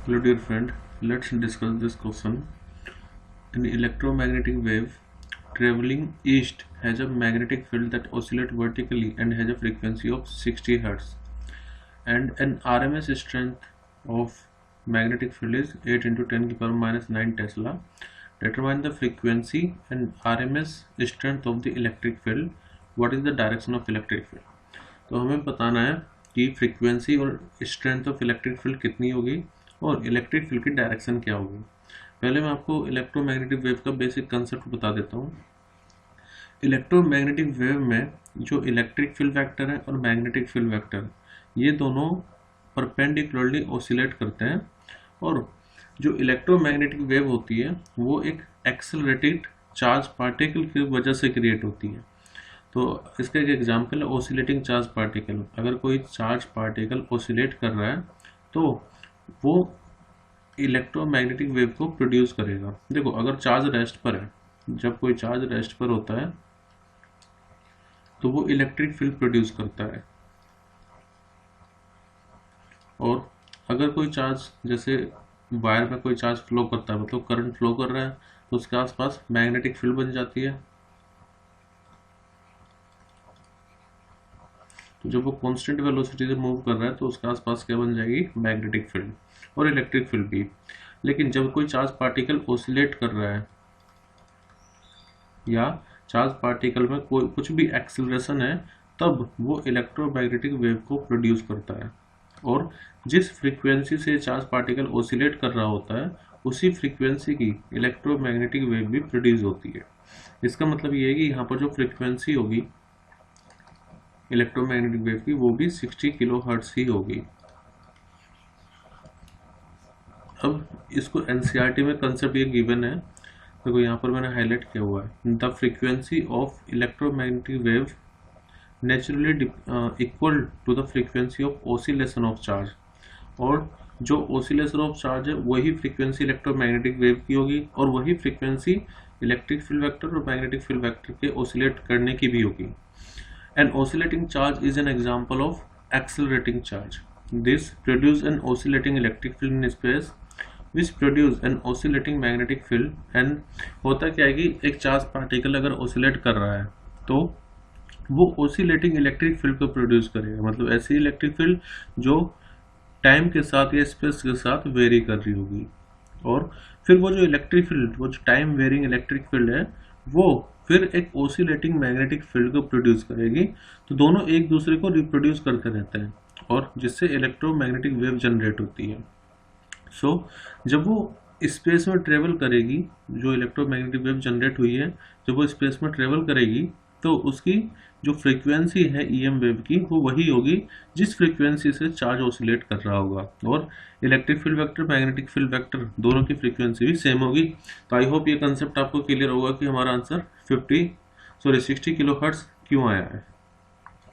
Hello dear friend, let's discuss this question. An electromagnetic wave traveling east has a magnetic field that oscillates vertically and has a frequency of 60 Hz. And an RMS strength of magnetic field is 8 into 10 to the power minus 9 Tesla. Determine the frequency and RMS strength of the electric field. What is the direction of electric field? तो हमें बताना है कि frequency और strength of electric field कितनी होगी और electric field की डायरेक्शन क्या होगी। पहले मैं आपको इलेक्ट्रोमैग्नेटिक वेव का बेसिक कंसेप्ट बता देता हूँ। इलेक्ट्रोमैग्नेटिक वेव में जो इलेक्ट्रिक फील्ड वेक्टर है और मैग्नेटिक फील्ड वेक्टर, ये दोनों परपेंडिकुलरली ऑसिलेट करते हैं और जो इलेक्ट्रोमैग्नेटिक वेव होती है वो एक एक्सेलरेटेड चार्ज पार्टिकल की वजह से क्रिएट होती है। तो इसका एक एग्जांपल है ऑसिलेटिंग चार्ज पार्टिकल। अगर कोई चार्ज पार्टिकल ऑसिलेट कर रहा है तो वो इलेक्ट्रोमैग्नेटिक वेव को प्रोड्यूस करेगा। देखो, अगर चार्ज रेस्ट पर है, जब कोई चार्ज रेस्ट पर होता है तो वो इलेक्ट्रिक फील्ड प्रोड्यूस करता है। और अगर कोई चार्ज, जैसे वायर में कोई चार्ज फ्लो करता है, मतलब करंट फ्लो कर रहा है, तो उसके आसपास मैग्नेटिक फील्ड बन जाती है। तो जब वो कांस्टेंट वेलोसिटी से मूव कर रहा है तो उसके आसपास क्या बन जाएगी? मैग्नेटिक फील्ड और इलेक्ट्रिक फील्ड भी। लेकिन जब कोई चार्ज पार्टिकल ऑसिलेट कर रहा है या चार्ज पार्टिकल में कोई कुछ भी एक्सेलरेशन है, तब वो इलेक्ट्रोमैग्नेटिक वेव को प्रोड्यूस करता है। और जिस फ्रीक्वेंसी से चार्ज पार्टिकल ऑसिलेट कर रहा होता है उसी फ्रीक्वेंसी की इलेक्ट्रोमैग्नेटिक वेव भी प्रोड्यूस होती है। इसका मतलब ये है कि यहाँ पर जो फ्रीक्वेंसी होगी इलेक्ट्रोमैग्नेटिक वेव की वो भी 60 किलो हर्ट्ज ही होगी। अब इसको एनसीईआरटी में कंसेप्ट ये गिवन है, देखो यहाँ पर मैंने हाईलाइट किया हुआ है। The frequency of electromagnetic wave naturally equal to the frequency of oscillation of charge. और जो ऑसिलेशन ऑफ चार्ज है वही फ्रीक्वेंसी इलेक्ट्रोमैग्नेटिक वेव की होगी और वही फ्रीक्वेंसी इलेक्ट्रिक फील्ड वेक्टर और मैग्नेटिक फील्ड वेक्टर के ऑसिलेट करने की भी होगी। An oscillating charge is an example of accelerating charge. This produces an oscillating electric field in space, which produces an oscillating magnetic field. And होता क्या है कि एक चार्ज पार्टिकल अगर ऑसिलेट कर रहा है तो वो ऑसिलेटिंग इलेक्ट्रिक फील्ड को प्रोड्यूस करेगा, मतलब ऐसी इलेक्ट्रिक फील्ड जो टाइम के साथ या स्पेस के साथ वेरी कर रही होगी। और फिर वो जो इलेक्ट्रिक फील्ड, वो जो टाइम वेरिंग इलेक्ट्रिक फील्ड है, वो फिर एक ऑसिलेटिंग मैग्नेटिक फील्ड को प्रोड्यूस करेगी। तो दोनों एक दूसरे को रिप्रोड्यूस करते रहते हैं और जिससे इलेक्ट्रोमैग्नेटिक वेव जनरेट होती है। सो जब वो स्पेस में ट्रेवल करेगी, जो इलेक्ट्रोमैग्नेटिक वेव जनरेट हुई है, जब वो स्पेस में ट्रेवल करेगी तो उसकी जो फ्रीक्वेंसी है ईएम वेव की वो वही होगी जिस फ्रीक्वेंसी से चार्ज ऑसिलेट कर रहा होगा। और electric field vector, magnetic field vector दोनों की फ्रीक्वेंसी भी सेम होगी। तो आई होप ये कंसेप्ट आपको क्लियर होगा कि हमारा आंसर 60 किलो हर्ट्ज क्यों आया है।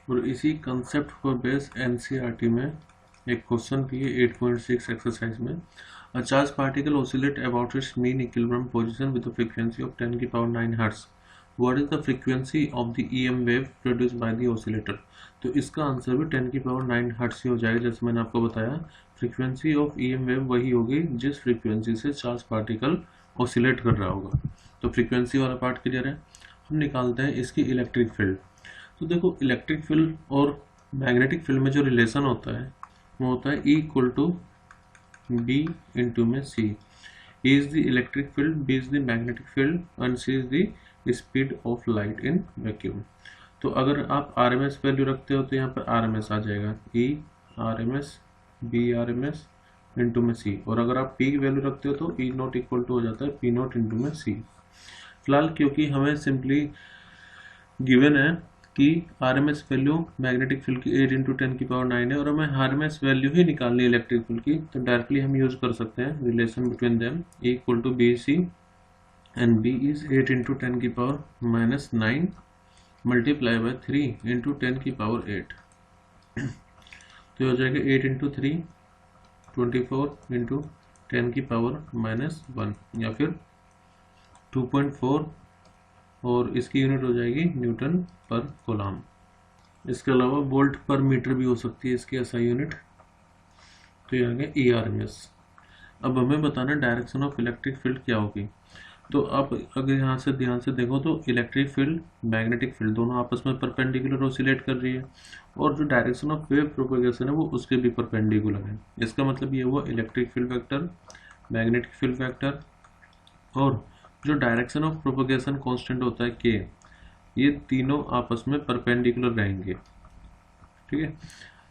और इसी कंसेप्ट पर बेस एनसीईआरटी में एक क्वेश्चन भी है 8.6 एक्सरसाइज में। A charge particle oscillate about it's mean equilibrium position with the frequency of 10 की power 9 hertz. What is the frequency of the EM wave produced by the oscillator? तो इसका answer भी 10 की पावर 9 हर्ट्ज ही हो जाएगा। जैसे मैंने आपको बताया, फ्रीक्वेंसी ऑफ EM वेव वही होगी जिस फ्रीक्वेंसी से चार्ज पार्टिकल ऑसिलेट कर रहा होगा। तो फ्रीक्वेंसी वाला पार्ट क्लियर है। हम निकालते हैं इसकी इलेक्ट्रिक फील्ड। तो देखो, इलेक्ट्रिक फील्ड और मैग्नेटिक फील्ड में जो रिलेशन होता है वो होता है E equal to B into में C। E is the electric field, B is the magnetic field and C is the speed of light in vacuum. तो अगर आप आरएमएस वैल्यू रखते हो तो यहाँ पर आरएमएस आ जाएगा, ई आरएमएस बी आरएमएस इंटू में सी। और अगर आप पी की वैल्यू रखते हो तो ई नॉट इक्वल टू हो जाता है पी नॉट इंटू में सी। फिलहाल क्योंकि हमें सिंपली गिवन है कि आरएमएस वैल्यू मैग्नेटिक फील्ड की 8 इंटू 10 की पावर 9 है और हमें आरएमएस वैल्यू ही निकालनी है इलेक्ट्रिक फील्ड की, तो डायरेक्टली हम यूज कर सकते हैं relation between them. E equal to B C and B is 8 into 10 की power minus 9 multiply by 3 into 10 की पावर 8। तो ये हो जाएगा 8 into 3 24 into 10 की पावर minus 1 या फिर 2.4 और इसकी यूनिट हो जाएगी न्यूटन पर कूलम। इसके अलावा वोल्ट पर मीटर भी हो सकती है इसकी ऐसा यूनिट। तो ये आ गया ERMS। अब हमें बताना डायरेक्शन ऑफ इलेक्ट्रिक फील्ड क्या होगी। तो आप अगर यहाँ से ध्यान से देखो तो इलेक्ट्रिक फील्ड मैग्नेटिक फील्ड दोनों आपस में परपेंडिकुलर ऑसिलेट कर रही है, और जो डायरेक्शन ऑफ वेव प्रोपगेशन है वो उसके भी परपेंडिकुलर है। इसका मतलब ये हुआ electric field vector, magnetic field vector, और जो डायरेक्शन ऑफ प्रोपगेशन कांस्टेंट होता है के, ये तीनों आपस में परपेंडिकुलर रहेंगे। ठीक है,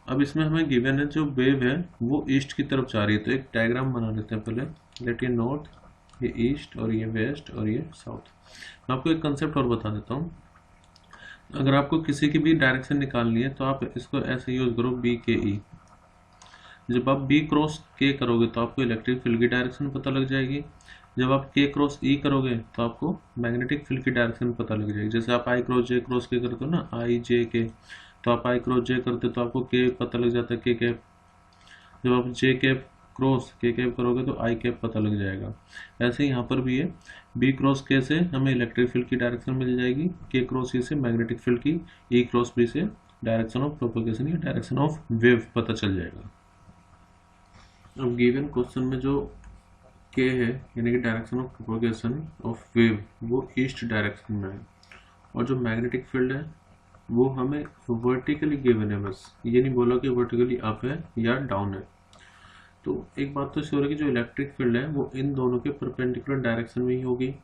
अब इसमें हमें गिवन है जो वेव है वो ईस्ट की तरफ जा रही है। तो एक डायग्राम बना लेते हैं पहले। लेट ये नॉर्थ, ये ईस्ट, और ये वेस्ट, और ये साउथ। मैं आपको एक कंसेप्ट और बता देता हूँ। अगर आपको किसी की भी डायरेक्शन निकालनी है तो आप इसको ऐसे यूज करो, बी के ई। जब आप बी क्रॉस के करोगे तो आपको इलेक्ट्रिक फील्ड की डायरेक्शन पता लग जाएगी। जब आप के क्रॉस ई करोगे तो आपको मैग्नेटिक फील्ड की डायरेक्शन पता लग जाएगी। जैसे आप आई क्रॉस जे क्रॉस के करते हो ना, आई जे के, तो आप आई क्रॉस जे करते हो तो आपको के पता लग जाता है, के कैप। जब आप जे कैप क्रॉस के कैप करोगे तो आई कैप पता लग जाएगा। ऐसे ही यहाँ पर भी है, बी क्रॉस के से हमें इलेक्ट्रिक फील्ड की डायरेक्शन मिल जाएगी, के क्रॉस ई से मैग्नेटिक फील्ड की, ई क्रॉस बी से डायरेक्शन ऑफ प्रोपगेशन या डायरेक्शन ऑफ वेव पता चल जाएगा। अब गिवन क्वेश्चन में जो के है यानी कि direction of propagation of wave वो ईस्ट डायरेक्शन में है, और जो मैग्नेटिक फील्ड है वो हमें वर्टिकली गिवन है, बस ये नहीं बोला कि वर्टिकली अप है या डाउन है। तो एक बात तो श्योर है कि जो इलेक्ट्रिक फील्ड है वो इन दोनों के परपेंडिकुलर डायरेक्शन में ही होगी,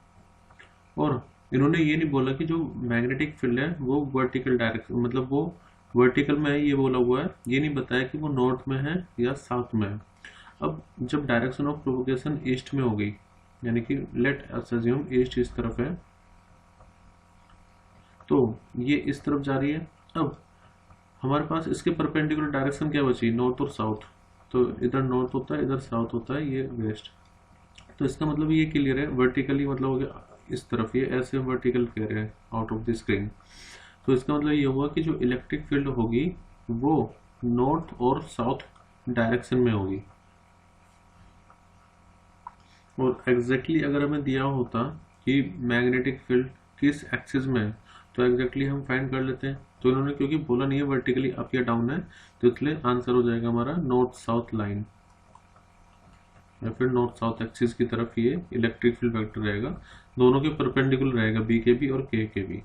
और इन्होंने ये नहीं बोला कि जो मैग्नेटिक फील्ड है वो वर्टिकल डायरेक्शन मतलब वो वर्टिकल में है, ये बोला हुआ है। ये नहीं बताया कि वो नॉर्थ में है या साउथ में है। अब जब डायरेक्शन ऑफ प्रोपगेशन ईस्ट में होगी, यानी कि लेट अस अज्यूम ईस्ट इस तरफ है, तो ये इस तरफ जा रही है। अब हमारे पास इसके परपेंडिकुलर डायरेक्शन क्या बची, नॉर्थ और साउथ। तो इधर नॉर्थ होता है, इधर साउथ होता है, ये वेस्ट। तो इसका मतलब ये क्लियर है, वर्टिकली मतलब हो गया इस तरफ, ये ऐसे वर्टिकल कह रहे हैं आउट ऑफ द स्क्रीन। तो इसका मतलब ये हुआ कि जो इलेक्ट्रिक फील्ड होगी वो नॉर्थ और साउथ डायरेक्शन में होगी। और एग्जैक्टली अगर हमें दिया होता कि मैग्नेटिक फील्ड किस एक्सिस में है तो एग्जैक्टली हम फाइंड कर लेते हैं। तो इन्होंने क्योंकि बोला नहीं है वर्टिकली अप या डाउन है, तो इसलिए आंसर हो जाएगा हमारा नॉर्थ साउथ लाइन, या फिर नॉर्थ साउथ एक्सिस की तरफ ये इलेक्ट्रिक फील्ड वेक्टर रहेगा। दोनों के परपेंडिकुलर रहेगा, बी के बी और के बी।